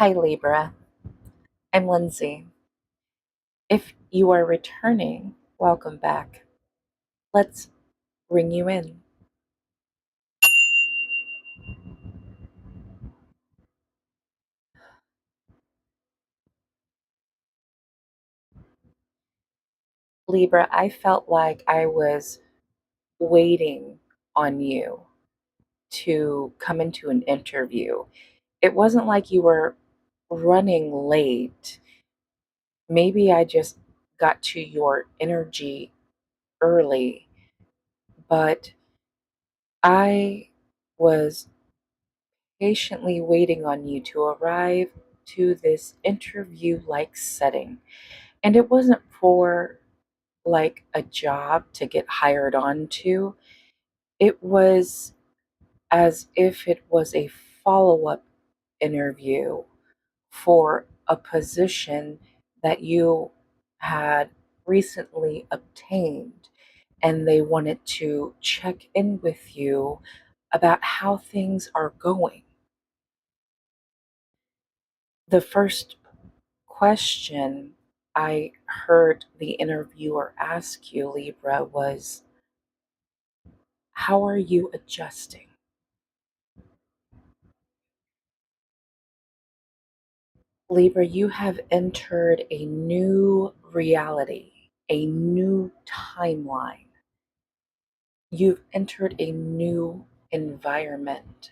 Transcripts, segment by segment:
Hi, Libra. I'm Lindsay. If you are returning, welcome back. Let's bring you in. Libra, I felt like I was waiting on you to come into an interview. It wasn't like you were running late. Maybe I just got to your energy early, but I was patiently waiting on you to arrive to this interview like setting. And it wasn't for like a job to get hired on to, it was as if it was a follow up interview for a position that you had recently obtained. And they wanted to check in with you about how things are going. The first question I heard the interviewer ask you, Libra, was, how are you adjusting? Libra, you have entered a new reality, a new timeline. You've entered a new environment.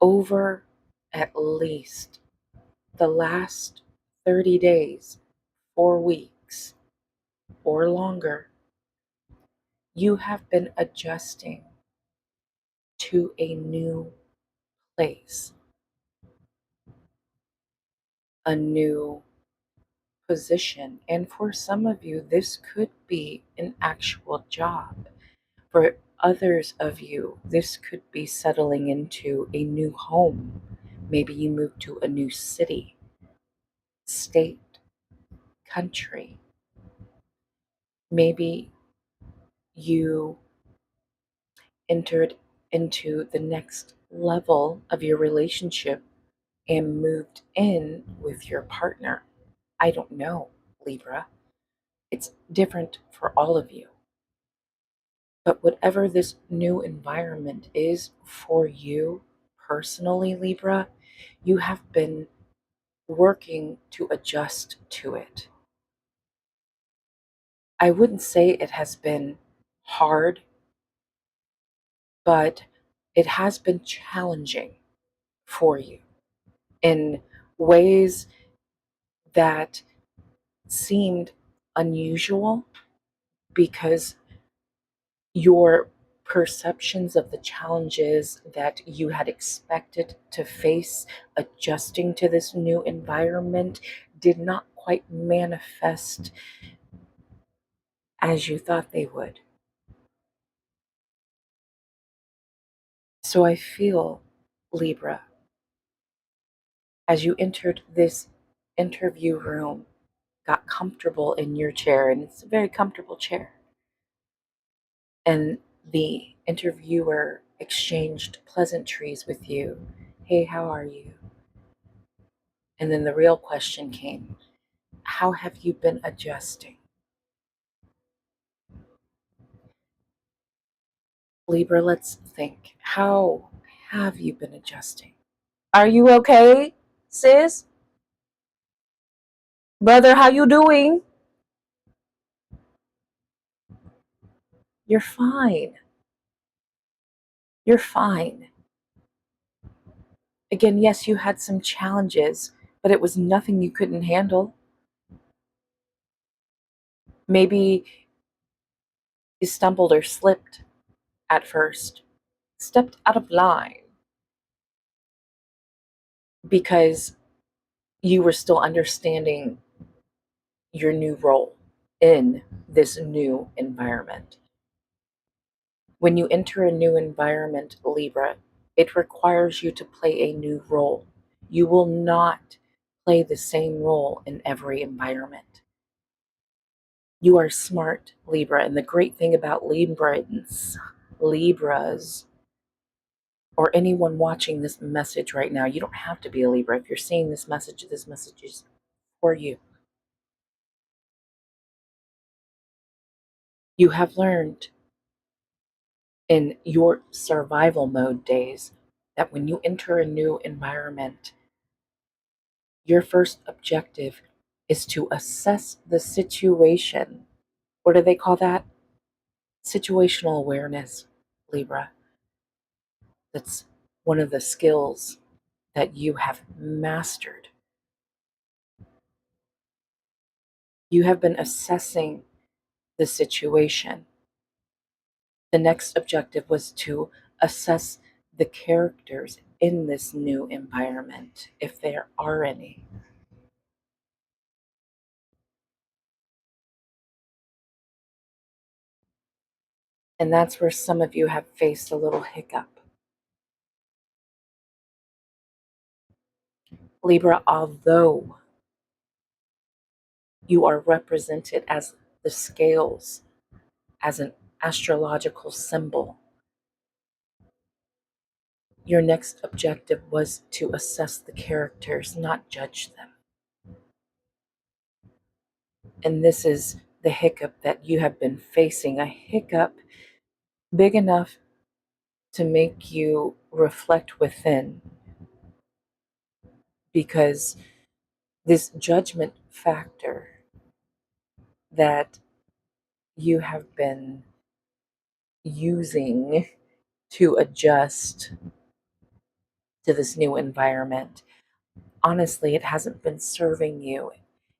Over at least the last 30 days, 4 weeks, or longer, you have been adjusting to a new place, a new position. And for some of you, this could be an actual job. For others of you, this could be settling into a new home. Maybe you move to a new city, state, country. Maybe you entered into the next level of your relationship and moved in with your partner. I don't know, Libra. It's different for all of you. But whatever this new environment is for you personally, Libra, you have been working to adjust to it. I wouldn't say it has been hard, but it has been challenging for you in ways that seemed unusual because your perceptions of the challenges that you had expected to face adjusting to this new environment did not quite manifest as you thought they would. So I feel, Libra, as you entered this interview room, got comfortable in your chair, and it's a very comfortable chair, and the interviewer exchanged pleasantries with you. Hey, how are you? And then the real question came, how have you been adjusting? Libra, let's think. How have you been adjusting? Are you okay, sis? Brother, how you doing? You're fine. You're fine. Again, yes, you had some challenges, but it was nothing you couldn't handle. Maybe you stumbled or slipped at first, stepped out of line because you were still understanding your new role in this new environment. When you enter a new environment, Libra, it requires you to play a new role. You will not play the same role in every environment. You are smart, Libra, and the great thing about Libras or anyone watching this message right now, you don't have to be a Libra. If you're seeing this message is for you. You have learned in your survival mode days that when you enter a new environment, your first objective is to assess the situation. What do they call that? Situational awareness, Libra. That's one of the skills that you have mastered. You have been assessing the situation. The next objective was to assess the characters in this new environment, if there are any. And that's where some of you have faced a little hiccup. Libra, although you are represented as the scales, as an astrological symbol, your next objective was to assess the characters, not judge them. And this is the hiccup that you have been facing, a hiccup big enough to make you reflect within, because this judgment factor that you have been using to adjust to this new environment, honestly, it hasn't been serving you.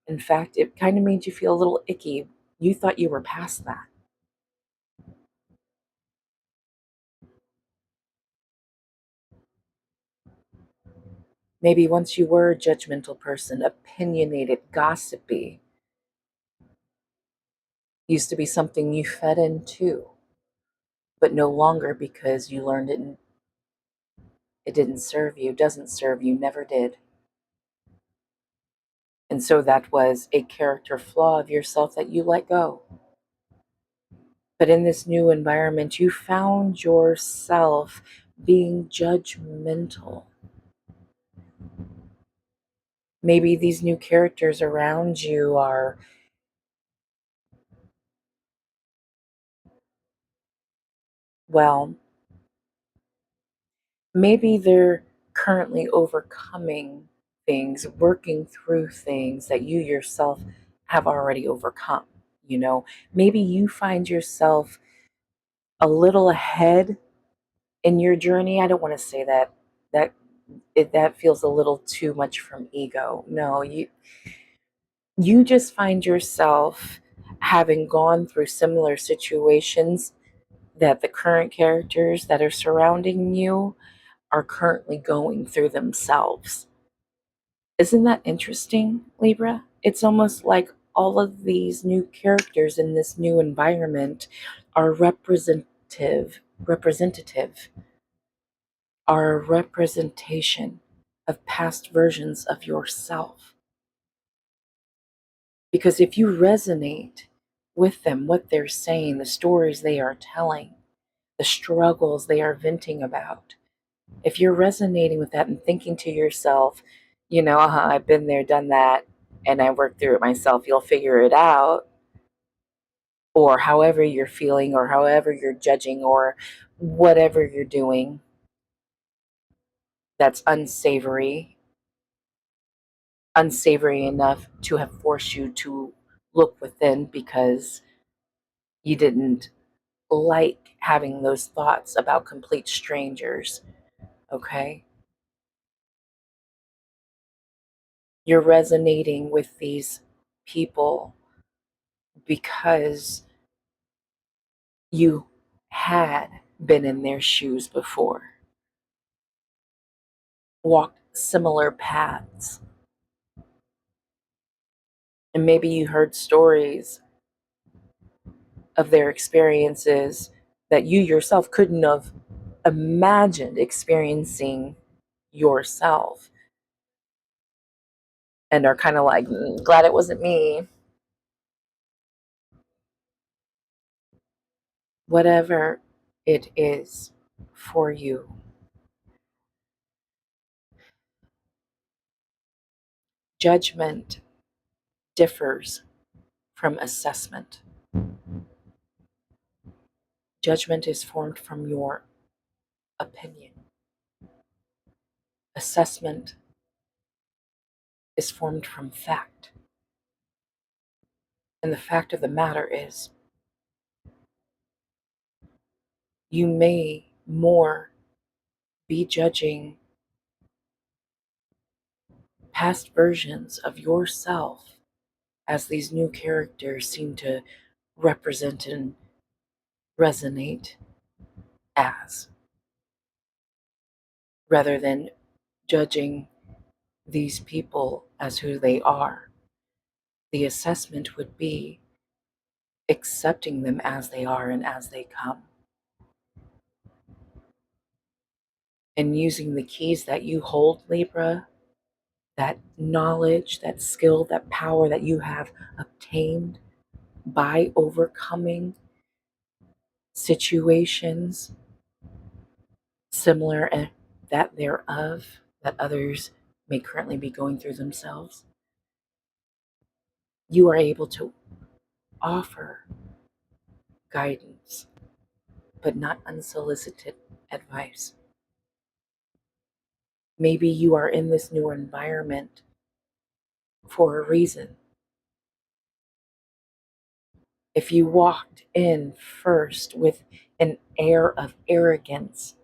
In fact, it kind of made you feel a little icky. You thought you were past that. Maybe once you were a judgmental person, opinionated, gossipy, used to be something you fed into, but no longer, because you learned it didn't serve you, doesn't serve you, never did. And so that was a character flaw of yourself that you let go. But in this new environment, you found yourself being judgmental. Maybe these new characters around you are, well, maybe they're currently overcoming things, working through things that you yourself have already overcome. You know, maybe you find yourself a little ahead in your journey. I don't want to say that that feels a little too much from ego. No, you just find yourself having gone through similar situations that the current characters that are surrounding you are currently going through themselves. Isn't that interesting, Libra? It's almost like all of these new characters in this new environment are representative, are a representation of past versions of yourself. Because if you resonate with them, what they're saying, the stories they are telling, the struggles they are venting about, if you're resonating with that and thinking to yourself, I've been there, done that, and I worked through it myself, you'll figure it out, or however you're feeling, or however you're judging, or whatever you're doing that's unsavory enough to have forced you to look within because you didn't like having those thoughts about complete strangers, okay? You're resonating with these people because you had been in their shoes before, walked similar paths, and maybe you heard stories of their experiences that you yourself couldn't have imagined experiencing yourself, and are kind of like, glad it wasn't me. Whatever it is for you, Judgment differs from assessment. Judgment is formed from your opinion. Assessment is formed from fact. And the fact of the matter is, you may more be judging past versions of yourself as these new characters seem to represent and resonate as, rather than judging these people as who they are. The assessment would be accepting them as they are and as they come, and using the keys that you hold, Libra, that knowledge, that skill, that power that you have obtained by overcoming situations similar and that thereof that others may currently be going through themselves. You are able to offer guidance, but not unsolicited advice. Maybe you are in this new environment for a reason. If you walked in first with an air of arrogance,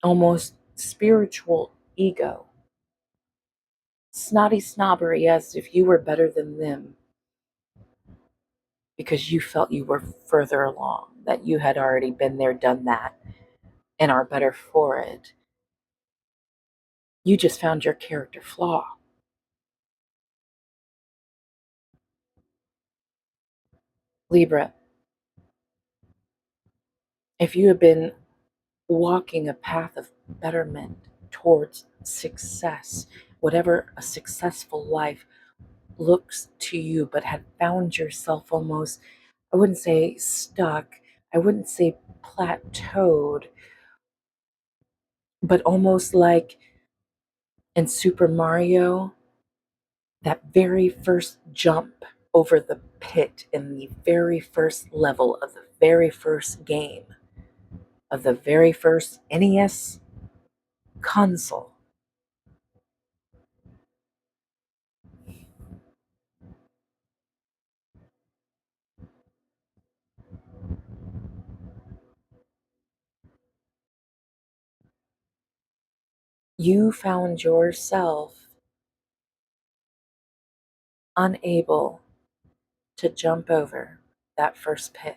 almost spiritual ego, snotty snobbery as if you were better than them because you felt you were further along, that you had already been there, done that, and are better for it. You just found your character flaw. Libra, if you have been walking a path of betterment towards success, whatever a successful life looks to you, but had found yourself almost, I wouldn't say stuck, I wouldn't say plateaued, but almost like in Super Mario, that very first jump over the pit in the very first level of the very first game of the very first NES console. You found yourself unable to jump over that first pit.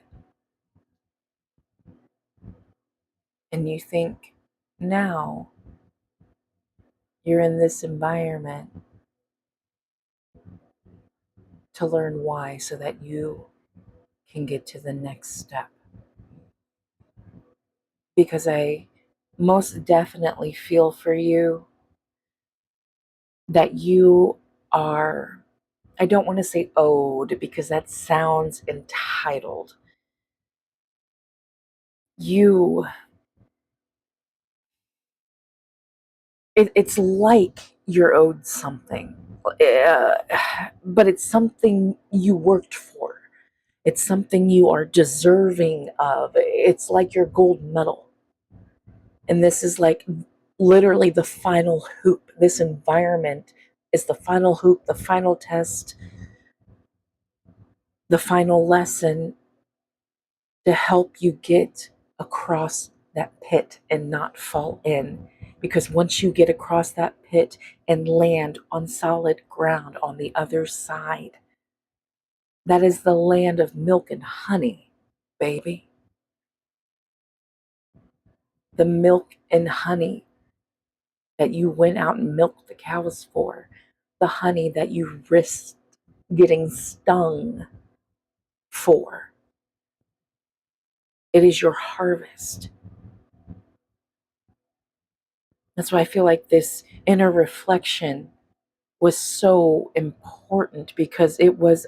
And you think now you're in this environment to learn why so that you can get to the next step. Because I most definitely feel for you that you are, I don't want to say owed because that sounds entitled. You, it's like you're owed something, uh, but it's something you worked for. It's something you are deserving of. It's like your gold medal. And this is like literally the final hoop. This environment is the final hoop, the final test, the final lesson to help you get across that pit and not fall in. Because once you get across that pit and land on solid ground on the other side, that is the land of milk and honey, baby. The milk and honey that you went out and milked the cows for, the honey that you risked getting stung for. It is your harvest. That's why I feel like this inner reflection was so important because it was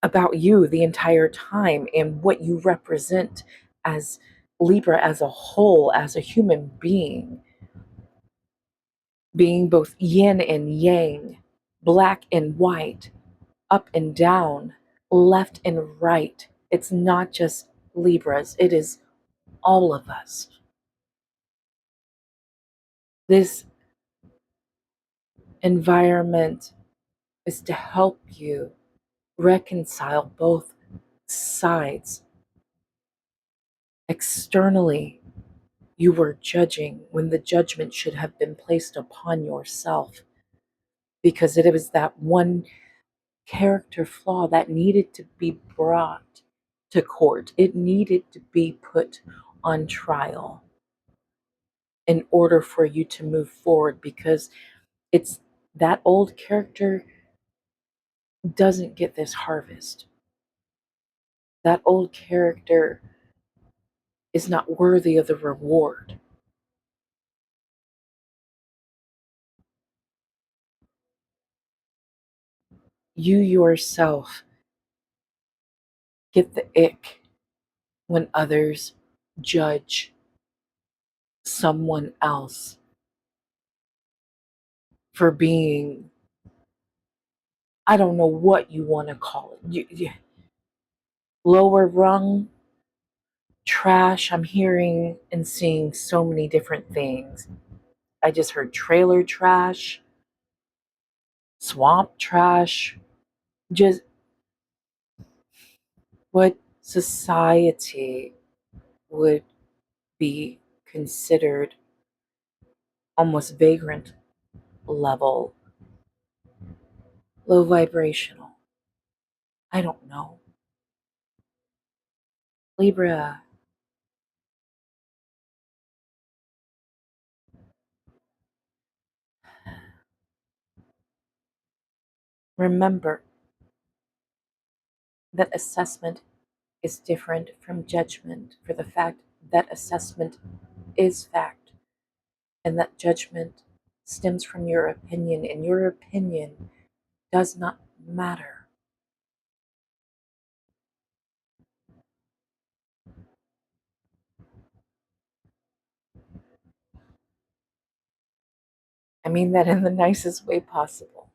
about you the entire time and what you represent as Libra as a whole, as a human being. being both yin and yang, black and white, up and down, left and right. It's not just Libras, it is all of us. This environment is to help you reconcile both sides. Externally, you were judging when the judgment should have been placed upon yourself because it was that one character flaw that needed to be brought to court. It needed to be put on trial in order for you to move forward because it's that old character doesn't get this harvest. That old character is not worthy of the reward. You yourself get the ick when others judge someone else for being, I don't know what you want to call it, lower rung, trash. I'm hearing and seeing so many different things. I just heard trailer trash, swamp trash, just what society would be considered almost vagrant level, low vibrational. I don't know. Libra, remember that assessment is different from judgment for the fact that assessment is fact and that judgment stems from your opinion, and your opinion does not matter. I mean that in the nicest way possible.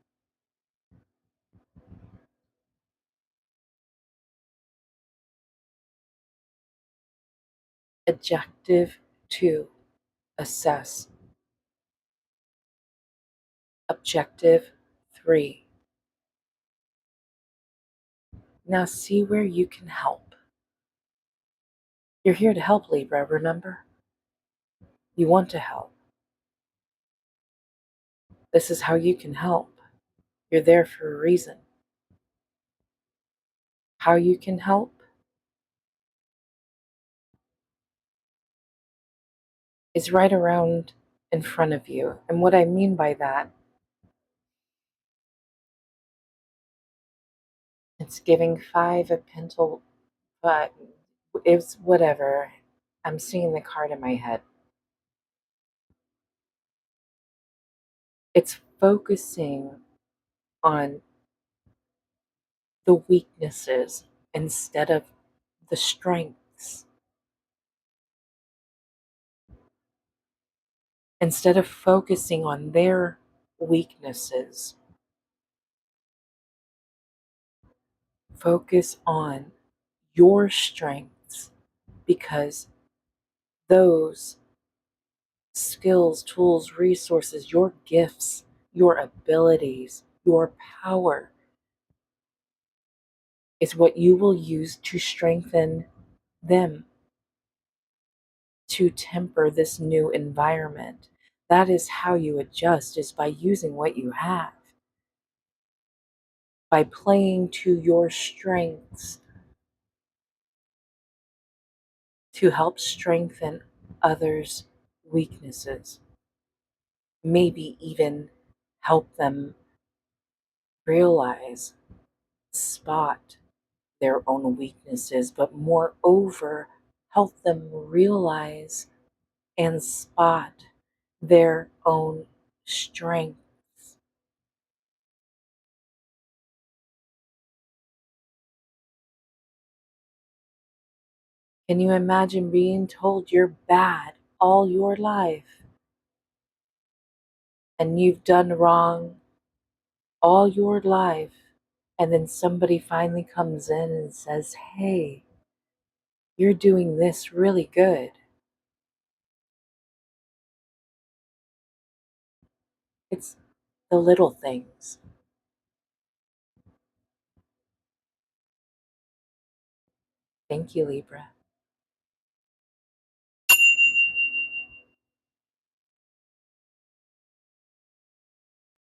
Adjective 2, assess. Objective 3, now see where you can help. You're here to help, Libra, remember? You want to help. This is how you can help. You're there for a reason. How you can help is right around in front of you. And what I mean by that, it's giving 5 of Pentacles, but it's whatever. I'm seeing the card in my head. It's focusing on the weaknesses instead of the strengths. Instead of focusing on their weaknesses, focus on your strengths because those skills, tools, resources, your gifts, your abilities, your power is what you will use to strengthen them, to temper this new environment. That is how you adjust, is by using what you have, by playing to your strengths to help strengthen others' weaknesses. Maybe even help them realize, spot their own weaknesses, but moreover, help them realize and spot their own strengths. Can you imagine being told you're bad all your life and you've done wrong all your life, and then somebody finally comes in and says, hey, you're doing this really good. It's the little things. Thank you, Libra.